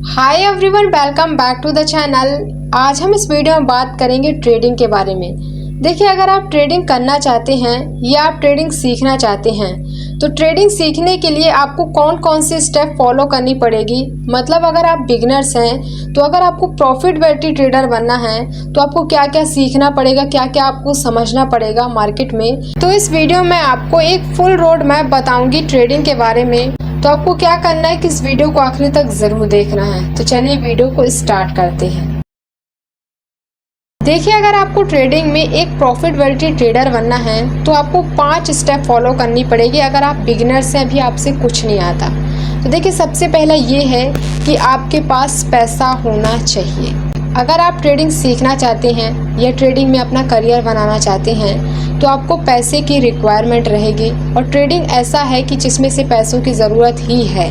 Hi everyone, welcome back to the channel. आज हम इस वीडियो में बात करेंगे ट्रेडिंग के बारे में। देखिए, अगर आप ट्रेडिंग करना चाहते हैं या आप ट्रेडिंग सीखना चाहते हैं तो ट्रेडिंग सीखने के लिए आपको कौन कौन से स्टेप फॉलो करनी पड़ेगी। मतलब अगर आप बिगनर्स हैं तो अगर आपको प्रॉफिटेबिलिटी ट्रेडर बनना है तो आपको क्या क्या सीखना पड़ेगा, क्या क्या आपको समझना पड़ेगा मार्केट में। तो इस वीडियो में आपको एक फुल रोड मैप बताऊंगी ट्रेडिंग के बारे में। तो आपको क्या करना है कि इस वीडियो को आखिरी तक जरूर देखना है। तो चलिए वीडियो को स्टार्ट करते हैं। देखिए, अगर आपको ट्रेडिंग में एक प्रॉफिटेबिलिटी ट्रेडर बनना है तो आपको 5 स्टेप फॉलो करनी पड़ेगी। अगर आप बिगिनर्स हैं, अभी आपसे कुछ नहीं आता, तो देखिए सबसे पहला ये है कि आपके पास पैसा होना चाहिए। अगर आप ट्रेडिंग सीखना चाहते हैं या ट्रेडिंग में अपना करियर बनाना चाहते हैं तो आपको पैसे की रिक्वायरमेंट रहेगी। और ट्रेडिंग ऐसा है कि जिसमें से पैसों की ज़रूरत ही है,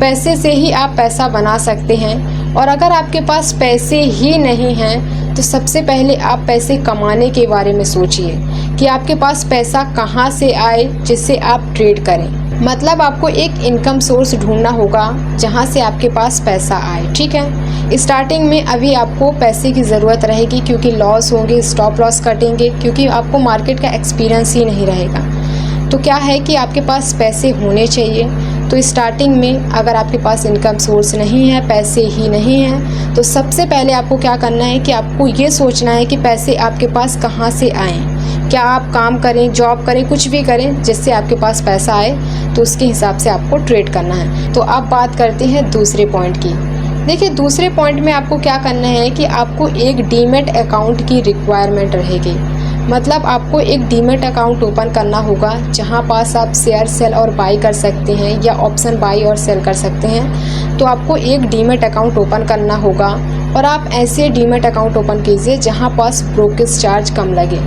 पैसे से ही आप पैसा बना सकते हैं। और अगर आपके पास पैसे ही नहीं हैं तो सबसे पहले आप पैसे कमाने के बारे में सोचिए कि आपके पास पैसा कहाँ से आए जिससे आप ट्रेड करें। मतलब आपको एक इनकम सोर्स ढूंढना होगा जहाँ से आपके पास पैसा आए। ठीक है, स्टार्टिंग में अभी आपको पैसे की ज़रूरत रहेगी क्योंकि लॉस होंगे, स्टॉप लॉस कटेंगे, क्योंकि आपको मार्केट का एक्सपीरियंस ही नहीं रहेगा। तो क्या है कि आपके पास पैसे होने चाहिए। तो स्टार्टिंग में अगर आपके पास इनकम सोर्स नहीं है, पैसे ही नहीं हैं, तो सबसे पहले आपको क्या करना है कि आपको ये सोचना है कि पैसे आपके पास कहाँ से आएँ। क्या आप काम करें, जॉब करें, कुछ भी करें जिससे आपके पास पैसा आए, तो उसके हिसाब से आपको ट्रेड करना है। तो अब बात करते हैं दूसरे पॉइंट की। देखिए, दूसरे पॉइंट में आपको क्या करना है कि आपको एक डीमैट अकाउंट की रिक्वायरमेंट रहेगी। मतलब आपको एक डीमैट अकाउंट ओपन करना होगा जहां पास आप शेयर सेल और बाई कर सकते हैं या ऑप्शन बाई और सेल कर सकते हैं। तो आपको एक डीमैट अकाउंट ओपन करना होगा और आप ऐसे डीमैट अकाउंट ओपन कीजिए जहां पास ब्रोकरेज चार्ज कम लगे।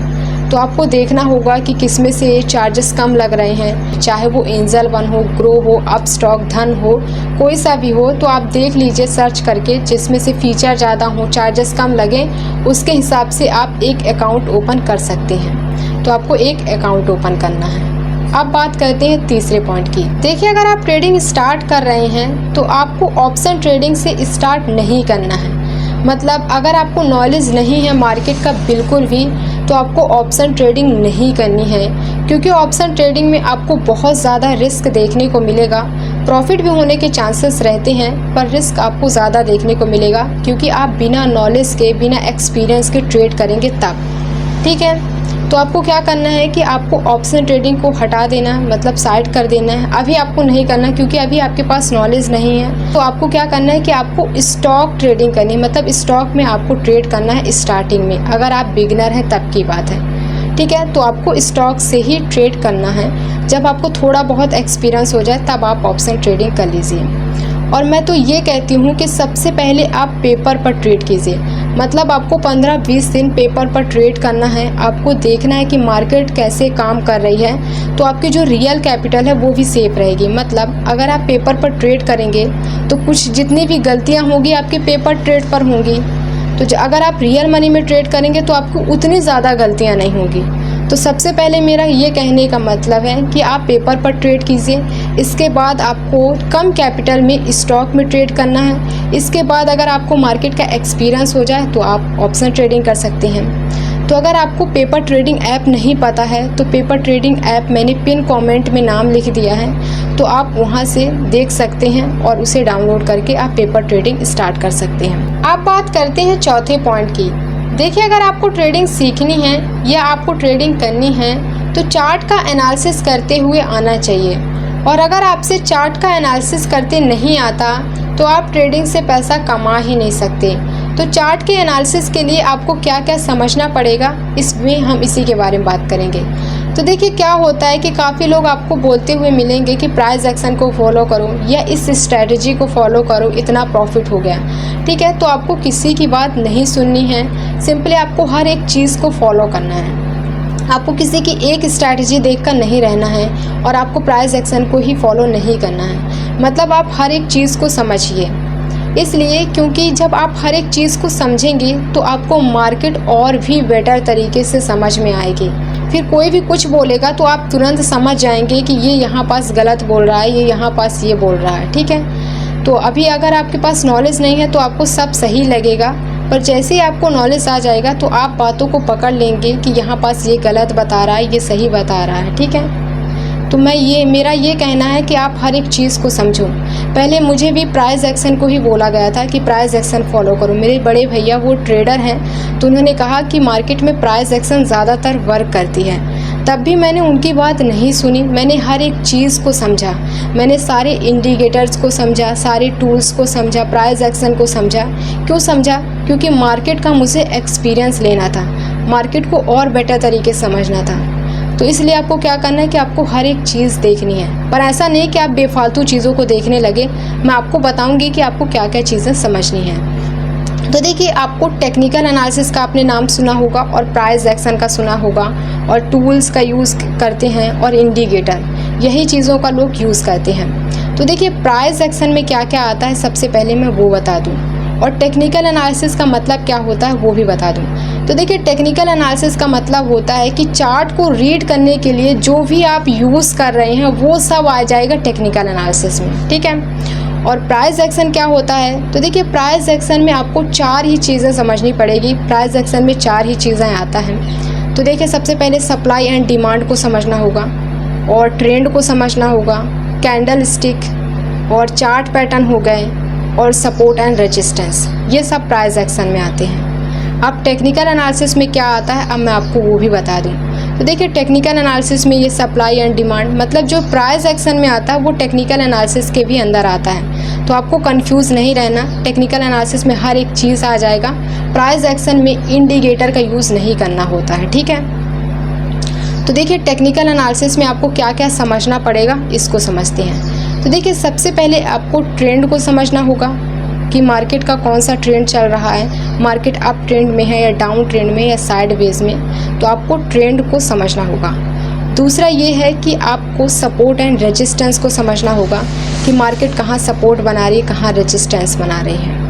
तो आपको देखना होगा कि किस में से चार्जेस कम लग रहे हैं, चाहे वो एंजल वन हो, ग्रो हो, अपस्टॉक, धन हो, कोई सा भी हो। तो आप देख लीजिए सर्च करके, जिसमें से फीचर ज़्यादा हो, चार्जेस कम लगे, उसके हिसाब से आप एक अकाउंट ओपन कर सकते हैं। तो आपको एक अकाउंट ओपन करना है। अब बात करते हैं तीसरे पॉइंट की। देखिए, अगर आप ट्रेडिंग स्टार्ट कर रहे हैं तो आपको ऑप्शन ट्रेडिंग से स्टार्ट नहीं करना है। मतलब अगर आपको नॉलेज नहीं है मार्केट का बिल्कुल भी, तो आपको ऑप्शन ट्रेडिंग नहीं करनी है, क्योंकि ऑप्शन ट्रेडिंग में आपको बहुत ज़्यादा रिस्क देखने को मिलेगा। प्रॉफिट भी होने के चांसेस रहते हैं पर रिस्क आपको ज़्यादा देखने को मिलेगा, क्योंकि आप बिना नॉलेज के, बिना एक्सपीरियंस के ट्रेड करेंगे तब। ठीक है, तो आपको क्या करना है कि आपको ऑप्शन ट्रेडिंग को हटा देना है, मतलब साइड कर देना है। अभी आपको नहीं करना क्योंकि अभी आपके पास नॉलेज नहीं है। तो आपको क्या करना है कि आपको स्टॉक ट्रेडिंग करनी है। मतलब स्टॉक में आपको ट्रेड करना है स्टार्टिंग में, अगर आप बिगिनर हैं तब की बात है। ठीक है, तो आपको स्टॉक से ही ट्रेड करना है। जब आपको थोड़ा बहुत एक्सपीरियंस हो जाए तब आप ऑप्शन ट्रेडिंग कर लीजिए। और मैं तो ये कहती हूँ कि सबसे पहले आप पेपर पर ट्रेड कीजिए। मतलब आपको 15-20 दिन पेपर पर ट्रेड करना है। आपको देखना है कि मार्केट कैसे काम कर रही है, तो आपकी जो रियल कैपिटल है वो भी सेफ रहेगी। मतलब अगर आप पेपर पर ट्रेड करेंगे तो कुछ जितनी भी गलतियाँ होंगी आपके पेपर ट्रेड पर होंगी। तो अगर आप रियल मनी में ट्रेड करेंगे तो आपको उतनी ज़्यादा गलतियाँ नहीं होंगी। तो सबसे पहले मेरा ये कहने का मतलब है कि आप पेपर पर ट्रेड कीजिए। इसके बाद आपको कम कैपिटल में स्टॉक में ट्रेड करना है। इसके बाद अगर आपको मार्केट का एक्सपीरियंस हो जाए तो आप ऑप्शन ट्रेडिंग कर सकते हैं। तो अगर आपको पेपर ट्रेडिंग ऐप नहीं पता है तो पेपर ट्रेडिंग ऐप मैंने पिन कमेंट में नाम लिख दिया है, तो आप वहां से देख सकते हैं और उसे डाउनलोड करके आप पेपर ट्रेडिंग स्टार्ट कर सकते हैं। अब बात करते हैं चौथे पॉइंट की। देखिए, अगर आपको ट्रेडिंग सीखनी है या आपको ट्रेडिंग करनी है तो चार्ट का एनालिसिस करते हुए आना चाहिए। और अगर आपसे चार्ट का एनालिसिस करते नहीं आता तो आप ट्रेडिंग से पैसा कमा ही नहीं सकते। तो चार्ट के एनालिसिस के लिए आपको क्या क्या समझना पड़ेगा, इसमें हम इसी के बारे में बात करेंगे। तो देखिए, क्या होता है कि काफ़ी लोग आपको बोलते हुए मिलेंगे कि प्राइस एक्शन को फॉलो करो या इस स्ट्रेटजी को फॉलो करो, इतना प्रॉफिट हो गया। ठीक है, तो आपको किसी की बात नहीं सुननी है। सिंपली आपको हर एक चीज़ को फॉलो करना है। आपको किसी की एक स्ट्रैटेजी देखकर नहीं रहना है और आपको प्राइस एक्शन को ही फॉलो नहीं करना है। मतलब आप हर एक चीज़ को समझिए। इसलिए क्योंकि जब आप हर एक चीज़ को समझेंगे तो आपको मार्केट और भी बेटर तरीके से समझ में आएगी। फिर कोई भी कुछ बोलेगा तो आप तुरंत समझ जाएंगे कि ये यहाँ पास गलत बोल रहा है, ये यहाँ पास ये बोल रहा है। ठीक है, तो अभी अगर आपके पास नॉलेज नहीं है तो आपको सब सही लगेगा, पर जैसे ही आपको नॉलेज आ जाएगा तो आप बातों को पकड़ लेंगे कि यहाँ पास ये गलत बता रहा है, ये सही बता रहा है। ठीक है, तो मेरा ये कहना है कि आप हर एक चीज़ को समझो। पहले मुझे भी प्राइस एक्शन को ही बोला गया था कि प्राइस एक्शन फॉलो करो। मेरे बड़े भैया वो ट्रेडर हैं, तो उन्होंने कहा कि मार्केट में प्राइस एक्शन ज़्यादातर वर्क करती है। तब भी मैंने उनकी बात नहीं सुनी। मैंने हर एक चीज़ को समझा, मैंने सारे इंडिकेटर्स को समझा, सारे टूल्स को समझा, प्राइस एक्शन को समझा। क्यों समझा? क्योंकि मार्केट का मुझे एक्सपीरियंस लेना था, मार्केट को और बेटर तरीके से समझना था। तो इसलिए आपको क्या करना है कि आपको हर एक चीज़ देखनी है, पर ऐसा नहीं कि आप बेफालतू चीज़ों को देखने लगे। मैं आपको बताऊंगी कि आपको क्या क्या चीज़ें समझनी है। तो देखिए, आपको टेक्निकल एनालिसिस का आपने नाम सुना होगा और प्राइस एक्शन का सुना होगा, और टूल्स का यूज़ करते हैं और इंडिकेटर, यही चीज़ों का लोग यूज़ करते हैं। तो देखिए, प्राइस एक्शन में क्या क्या आता है सबसे पहले मैं वो बता दूँ, और टेक्निकल एनालिसिस का मतलब क्या होता है वो भी बता दूँ। तो देखिए, टेक्निकल एनालिसिस का मतलब होता है कि चार्ट को रीड करने के लिए जो भी आप यूज़ कर रहे हैं वो सब आ जाएगा टेक्निकल एनालिसिस में। ठीक है, और प्राइस एक्शन क्या होता है? तो देखिए, प्राइस एक्शन में आपको 4 ही चीज़ें समझनी पड़ेगी। प्राइस एक्शन में 4 ही चीज़ें आता है। तो देखिए, सबसे पहले सप्लाई एंड डिमांड को समझना होगा, और ट्रेंड को समझना होगा, कैंडल स्टिक और चार्ट पैटर्न हो गए, और सपोर्ट एंड रेजिस्टेंस, ये सब प्राइस एक्शन में आते हैं। अब टेक्निकल एनालिसिस में क्या आता है, अब मैं आपको वो भी बता दूं। तो देखिए, टेक्निकल एनालिसिस में ये सप्लाई एंड डिमांड, मतलब जो प्राइस एक्शन में आता है वो टेक्निकल एनालिसिस के भी अंदर आता है। तो आपको कंफ्यूज नहीं रहना, टेक्निकल एनालिसिस में हर एक चीज़ आ जाएगा। प्राइस एक्शन में इंडिकेटर का यूज़ नहीं करना होता है। ठीक है, तो देखिए, टेक्निकल एनालिसिस में आपको क्या क्या समझना पड़ेगा, इसको समझते हैं। तो देखिए, सबसे पहले आपको ट्रेंड को समझना होगा कि मार्केट का कौन सा ट्रेंड चल रहा है, मार्केट अप ट्रेंड में है या डाउन ट्रेंड में या साइडवेज में, तो आपको ट्रेंड को समझना होगा। दूसरा ये है कि आपको सपोर्ट एंड रेजिस्टेंस को समझना होगा कि मार्केट कहाँ सपोर्ट बना रही है, कहाँ रेजिस्टेंस बना रही है।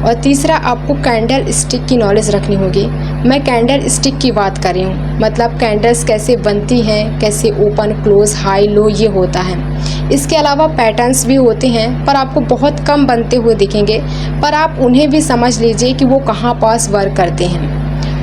और तीसरा, आपको कैंडल स्टिक की नॉलेज रखनी होगी। मैं कैंडल स्टिक की बात कर रही हूँ, मतलब कैंडल्स कैसे बनती हैं, कैसे ओपन क्लोज हाई लो ये होता है। इसके अलावा पैटर्न्स भी होते हैं, पर आपको बहुत कम बनते हुए दिखेंगे, पर आप उन्हें भी समझ लीजिए कि वो कहाँ पास वर्क करते हैं।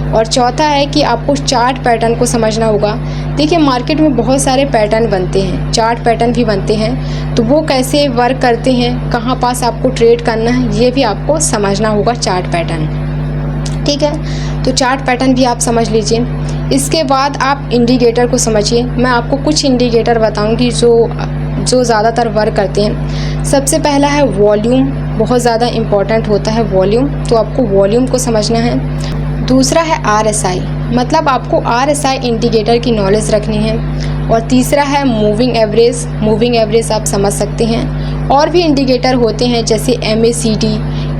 और चौथा है कि आपको चार्ट पैटर्न को समझना होगा। देखिए, मार्केट में बहुत सारे पैटर्न बनते हैं, चार्ट पैटर्न भी बनते हैं, तो वो कैसे वर्क करते हैं, कहाँ पास आपको ट्रेड करना है, ये भी आपको समझना होगा चार्ट पैटर्न। ठीक है, तो चार्ट पैटर्न भी आप समझ लीजिए। इसके बाद आप इंडिकेटर को समझिए। मैं आपको कुछ इंडिकेटर बताऊंगी जो ज़्यादातर वर्क करते हैं। सबसे पहला है वॉल्यूम, बहुत ज़्यादा इम्पॉर्टेंट होता है वॉल्यूम, तो आपको वॉल्यूम को समझना है। दूसरा है RSI, मतलब आपको RSI इंडिकेटर की नॉलेज रखनी है। और तीसरा है मूविंग एवरेज, मूविंग एवरेज आप समझ सकते हैं। और भी इंडिकेटर होते हैं जैसे MACD,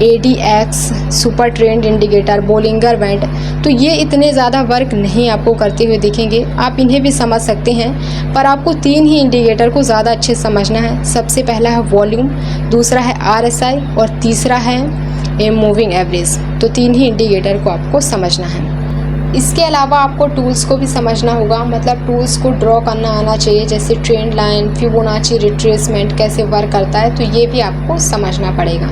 ADX, super trend indicator, Bollinger band, तो ये इतने ज़्यादा वर्क नहीं आपको करते हुए दिखेंगे, आप इन्हें भी समझ सकते हैं। पर आपको 3 ही इंडिकेटर को ज़्यादा अच्छे से समझना है। सबसे पहला है वॉल्यूम, दूसरा है RSI और तीसरा है मूविंग एवरेज। तो 3 ही इंडिकेटर को आपको समझना है। इसके अलावा आपको टूल्स को भी समझना होगा, मतलब टूल्स को ड्रॉ करना आना चाहिए, जैसे ट्रेंड लाइन, फिबोनाची रिट्रेसमेंट कैसे वर्क करता है, तो ये भी आपको समझना पड़ेगा।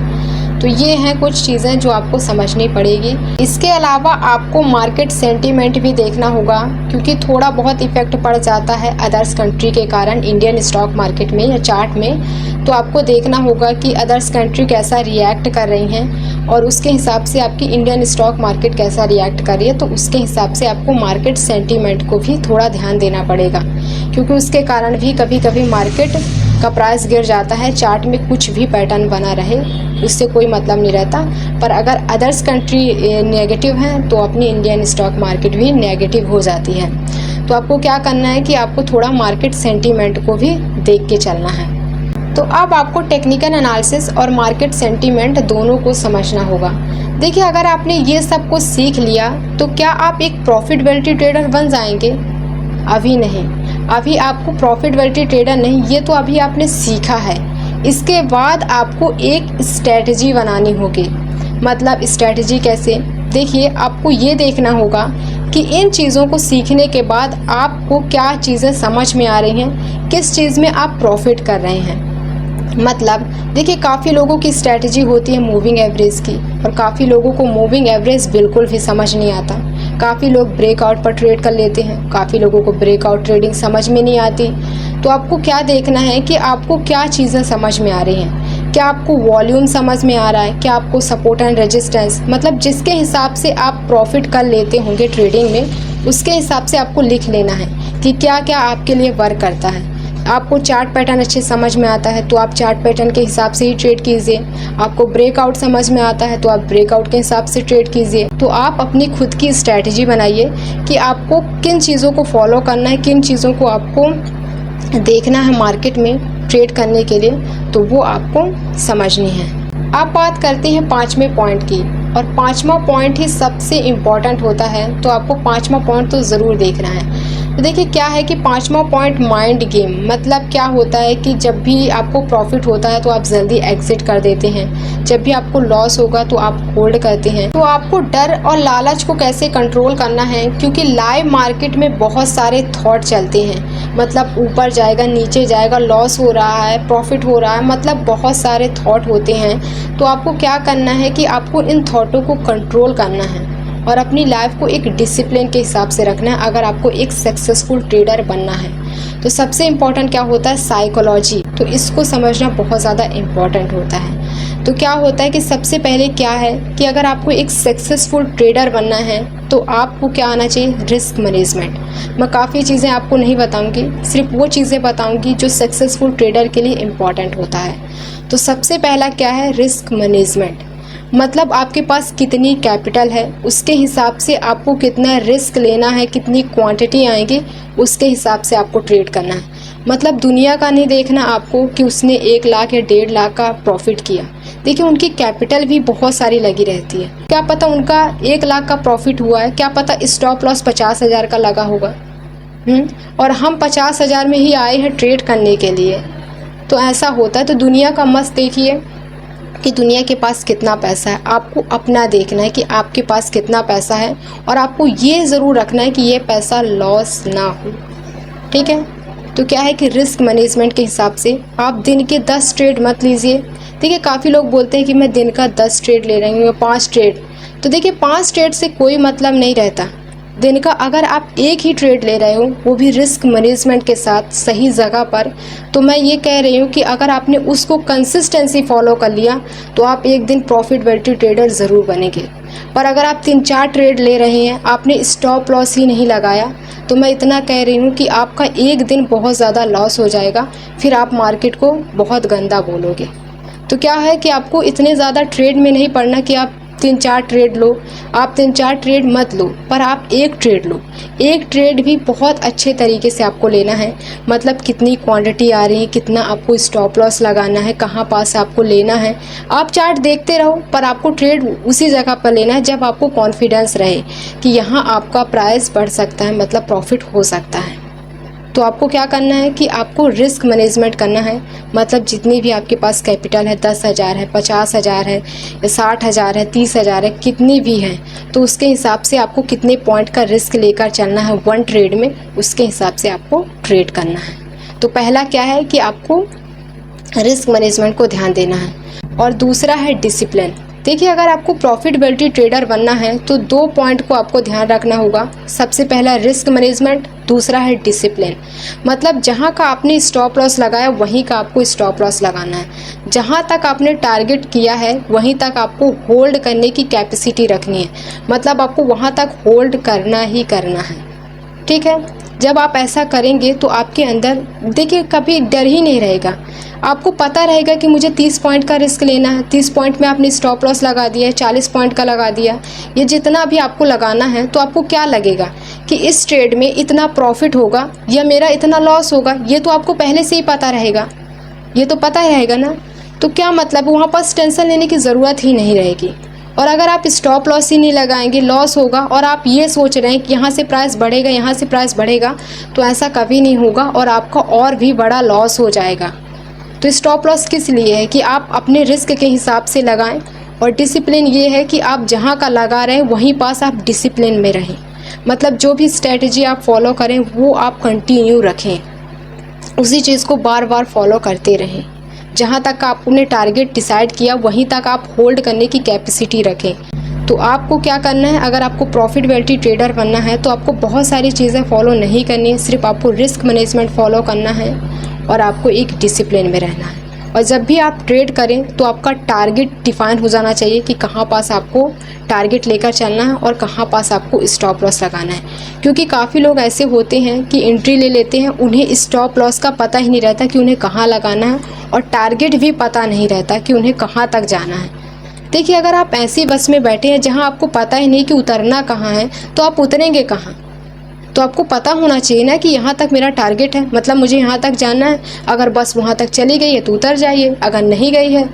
तो ये हैं कुछ चीज़ें जो आपको समझनी पड़ेगी। इसके अलावा आपको मार्केट सेंटीमेंट भी देखना होगा, क्योंकि थोड़ा बहुत इफेक्ट पड़ जाता है अदर्स कंट्री के कारण इंडियन स्टॉक मार्केट में या चार्ट में। तो आपको देखना होगा कि अदर्स कंट्री कैसा रिएक्ट कर रही हैं और उसके हिसाब से आपकी इंडियन स्टॉक मार्केट कैसा रिएक्ट कर रही है, तो उसके हिसाब से आपको मार्केट सेंटीमेंट को भी थोड़ा ध्यान देना पड़ेगा, क्योंकि उसके कारण भी कभी कभी मार्केट का प्राइस गिर जाता है। चार्ट में कुछ भी पैटर्न बना रहे उससे कोई मतलब नहीं रहता, पर अगर अदर्स कंट्री नेगेटिव हैं तो अपनी इंडियन स्टॉक मार्केट भी नेगेटिव हो जाती है। तो आपको क्या करना है कि आपको थोड़ा मार्केट सेंटीमेंट को भी देख के चलना है। तो अब आपको टेक्निकल एनालिसिस और मार्केट सेंटीमेंट दोनों को समझना होगा। देखिए, अगर आपने ये सब कुछ सीख लिया तो क्या आप एक प्रॉफिटेबिलिटी ट्रेडर बन जाएंगे? अभी नहीं, अभी आपको प्रॉफिटेबिलिटी ट्रेडर नहीं, ये तो अभी आपने सीखा है। इसके बाद आपको एक स्ट्रेटजी बनानी होगी। मतलब स्ट्रेटजी कैसे? देखिए, आपको ये देखना होगा कि इन चीज़ों को सीखने के बाद आपको क्या चीज़ें समझ में आ रही हैं, किस चीज़ में आप प्रॉफिट कर रहे हैं। मतलब देखिए, काफ़ी लोगों की स्ट्रैटेजी होती है मूविंग एवरेज की, और काफ़ी लोगों को मूविंग एवरेज बिल्कुल भी समझ नहीं आता। काफ़ी लोग ब्रेकआउट पर ट्रेड कर लेते हैं, काफ़ी लोगों को ब्रेकआउट ट्रेडिंग समझ में नहीं आती। तो आपको क्या देखना है कि आपको क्या चीज़ें समझ में आ रही हैं। क्या आपको वॉल्यूम समझ में आ रहा है, क्या आपको सपोर्ट एंड रेजिस्टेंस, मतलब जिसके हिसाब से आप प्रॉफिट कर लेते होंगे ट्रेडिंग में, उसके हिसाब से आपको लिख लेना है कि क्या क्या आपके लिए वर्क करता है। आपको चार्ट पैटर्न अच्छे समझ में आता है तो आप चार्ट पैटर्न के हिसाब से ही ट्रेड कीजिए। आपको ब्रेकआउट समझ में आता है तो आप ब्रेकआउट के हिसाब से ट्रेड कीजिए। तो आप अपनी खुद की स्ट्रैटेजी बनाइए कि आपको किन चीज़ों को फॉलो करना है, किन चीज़ों को आपको देखना है मार्केट में ट्रेड करने के लिए, तो वो आपको समझनी है। आप बात करते हैं 5वें पॉइंट की, और 5वां पॉइंट ही सबसे इम्पॉर्टेंट होता है, तो आपको 5वां पॉइंट तो ज़रूर देखना है। तो देखिए क्या है कि 5वां पॉइंट माइंड गेम, मतलब क्या होता है कि जब भी आपको प्रॉफिट होता है तो आप जल्दी एग्जिट कर देते हैं, जब भी आपको लॉस होगा तो आप होल्ड करते हैं। तो आपको डर और लालच को कैसे कंट्रोल करना है, क्योंकि लाइव मार्केट में बहुत सारे थॉट चलते हैं, मतलब ऊपर जाएगा नीचे जाएगा, लॉस हो रहा है प्रॉफिट हो रहा है, मतलब बहुत सारे थॉट होते हैं। तो आपको क्या करना है कि आपको इन थॉटों को कंट्रोल करना है और अपनी लाइफ को एक डिसिप्लिन के हिसाब से रखना है अगर आपको एक सक्सेसफुल ट्रेडर बनना है। तो सबसे इम्पॉर्टेंट क्या होता है, साइकोलॉजी। तो इसको समझना बहुत ज़्यादा इम्पॉर्टेंट होता है। तो क्या होता है कि सबसे पहले क्या है कि अगर आपको एक सक्सेसफुल ट्रेडर बनना है तो आपको क्या आना चाहिए, रिस्क मैनेजमेंट। मैं काफ़ी चीज़ें आपको नहीं बताऊंगी, सिर्फ वो चीज़ें बताऊंगी जो सक्सेसफुल ट्रेडर के लिए इम्पॉर्टेंट होता है। तो सबसे पहला क्या है, रिस्क मैनेजमेंट। मतलब आपके पास कितनी कैपिटल है, उसके हिसाब से आपको कितना रिस्क लेना है, कितनी क्वांटिटी आएगी, उसके हिसाब से आपको ट्रेड करना है। मतलब दुनिया का नहीं देखना आपको कि उसने 1 लाख या 1.5 लाख का प्रॉफिट किया। देखिए उनकी कैपिटल भी बहुत सारी लगी रहती है, क्या पता उनका 1 लाख का प्रॉफिट हुआ है, क्या पता स्टॉप लॉस 50,000 का लगा होगा। और हम 50,000 में ही आए हैं ट्रेड करने के लिए। तो ऐसा होता है। तो दुनिया का मस्त देखिए कि दुनिया के पास कितना पैसा है, आपको अपना देखना है कि आपके पास कितना पैसा है, और आपको ये ज़रूर रखना है कि ये पैसा लॉस ना हो। ठीक है। तो क्या है कि रिस्क मैनेजमेंट के हिसाब से आप दिन के 10 ट्रेड मत लीजिए। देखिए काफ़ी लोग बोलते हैं कि मैं दिन का 10 ट्रेड ले रही हूँ, 5 ट्रेड। तो देखिए 5 ट्रेड से कोई मतलब नहीं रहता। दिन का अगर आप एक ही ट्रेड ले रहे हो, वो भी रिस्क मैनेजमेंट के साथ सही जगह पर, तो मैं ये कह रही हूँ कि अगर आपने उसको कंसिस्टेंसी फॉलो कर लिया तो आप एक दिन प्रॉफिटेबिलिटी ट्रेडर ज़रूर बनेंगे। पर अगर आप 3-4 ट्रेड ले रहे हैं, आपने स्टॉप लॉस ही नहीं लगाया, तो मैं इतना कह रही हूँ कि आपका एक दिन बहुत ज़्यादा लॉस हो जाएगा, फिर आप मार्केट को बहुत गंदा बोलोगे। तो क्या है कि आपको इतने ज़्यादा ट्रेड में नहीं पड़ना कि आप 3-4 ट्रेड लो। आप 3-4 ट्रेड मत लो, पर आप एक ट्रेड लो। एक ट्रेड भी बहुत अच्छे तरीके से आपको लेना है, मतलब कितनी क्वांटिटी आ रही है, कितना आपको स्टॉप लॉस लगाना है, कहाँ पास आपको लेना है। आप चार्ट देखते रहो, पर आपको ट्रेड उसी जगह पर लेना है जब आपको कॉन्फिडेंस रहे कि यहाँ आपका प्राइस बढ़ सकता है, मतलब प्रॉफिट हो सकता है। तो आपको क्या करना है कि आपको रिस्क मैनेजमेंट करना है। मतलब जितनी भी आपके पास कैपिटल है, 10,000 है, 50,000 है, 60,000 है, 30,000 है, कितनी भी है, तो उसके हिसाब से आपको कितने पॉइंट का रिस्क लेकर चलना है वन ट्रेड में, उसके हिसाब से आपको ट्रेड करना है। तो पहला क्या है कि आपको रिस्क मैनेजमेंट को ध्यान देना है, और दूसरा है डिसिप्लिन। देखिए अगर आपको प्रॉफिटेबिलिटी ट्रेडर बनना है तो 2 पॉइंट को आपको ध्यान रखना होगा। सबसे पहला रिस्क मैनेजमेंट, दूसरा है डिसिप्लिन। मतलब जहां का आपने स्टॉप लॉस लगाया वहीं का आपको स्टॉप लॉस लगाना है। जहां तक आपने टारगेट किया है वहीं तक आपको होल्ड करने की कैपेसिटी रखनी है, मतलब आपको वहां तक होल्ड करना ही करना है। ठीक है। जब आप ऐसा करेंगे तो आपके अंदर देखिए कभी डर ही नहीं रहेगा। आपको पता रहेगा कि मुझे 30 पॉइंट का रिस्क लेना है, 30 पॉइंट में आपने स्टॉप लॉस लगा दिया है, 40 पॉइंट का लगा दिया, ये जितना भी आपको लगाना है, तो आपको क्या लगेगा कि इस ट्रेड में इतना प्रॉफिट होगा या मेरा इतना लॉस होगा, ये तो आपको पहले से ही पता रहेगा। ये तो पता ही रहेगा ना। तो क्या मतलब वहाँ पर टेंशन लेने की ज़रूरत ही नहीं रहेगी। और अगर आप स्टॉप लॉस ही नहीं लगाएंगे, लॉस होगा, और आप ये सोच रहे हैं कि यहाँ से प्राइस बढ़ेगा, यहाँ से प्राइस बढ़ेगा, तो ऐसा कभी नहीं होगा और आपका और भी बड़ा लॉस हो जाएगा। तो स्टॉप लॉस किस लिए है कि आप अपने रिस्क के हिसाब से लगाएं, और डिसिप्लिन ये है कि आप जहाँ का लगा रहे हैं वहीं पास आप डिसिप्लिन में रहें। मतलब जो भी स्ट्रेटजी आप फॉलो करें वो आप कंटिन्यू रखें, उसी चीज़ को बार बार फॉलो करते रहें। जहाँ तक आपने टारगेट डिसाइड किया वहीं तक आप होल्ड करने की कैपेसिटी रखें। तो आपको क्या करना है, अगर आपको प्रॉफिटेबिलिटी ट्रेडर बनना है तो आपको बहुत सारी चीज़ें फॉलो नहीं करनी है, सिर्फ आपको रिस्क मैनेजमेंट फॉलो करना है और आपको एक डिसिप्लिन में रहना है। और जब भी आप ट्रेड करें तो आपका टारगेट डिफाइन हो जाना चाहिए कि कहाँ पास आपको टारगेट लेकर चलना है और कहाँ पास आपको स्टॉप लॉस लगाना है। क्योंकि काफ़ी लोग ऐसे होते हैं कि एंट्री ले लेते हैं, उन्हें स्टॉप लॉस का पता ही नहीं रहता कि उन्हें कहाँ लगाना है और टारगेट भी पता नहीं रहता कि उन्हें कहाँ तक जाना है। देखिए, अगर आप ऐसी बस में बैठे हैं जहाँ आपको पता ही नहीं कि उतरना कहाँ है तो आप उतरेंगे कहाँ। तो आपको पता होना चाहिए ना कि यहाँ तक मेरा टारगेट है, मतलब मुझे यहाँ तक जाना है। अगर बस वहाँ तक चली गई है तो उतर जाइए, अगर नहीं गई है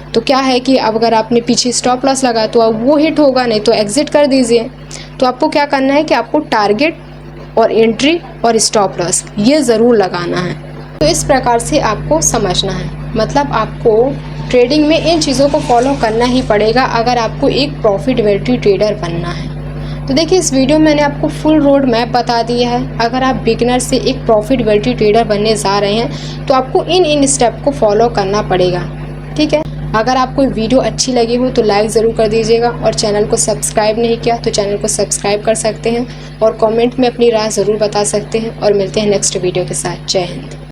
तो क्या है कि अब अगर आपने पीछे स्टॉप लॉस लगा तो अब वो हिट होगा, नहीं तो एग्जिट कर दीजिए। तो आपको क्या करना है कि आपको टारगेट और एंट्री और स्टॉप लॉस ये ज़रूर लगाना है। तो इस प्रकार से आपको समझना है, मतलब आपको ट्रेडिंग में इन चीज़ों को फॉलो करना ही पड़ेगा अगर आपको एक प्रॉफिटेबिलिटी ट्रेडर बनना है। तो देखिए, इस वीडियो में मैंने आपको फुल रोड मैप बता दिया है। अगर आप बिगिनर से एक प्रॉफिटेबिलिटी ट्रेडर बनने जा रहे हैं तो आपको इन स्टेप को फॉलो करना पड़ेगा, ठीक है। अगर आपको वीडियो अच्छी लगी हो तो लाइक ज़रूर कर दीजिएगा और चैनल को सब्सक्राइब नहीं किया तो चैनल को सब्सक्राइब कर सकते हैं और कमेंट में अपनी राय ज़रूर बता सकते हैं। और मिलते हैं नेक्स्ट वीडियो के साथ। जय हिंद।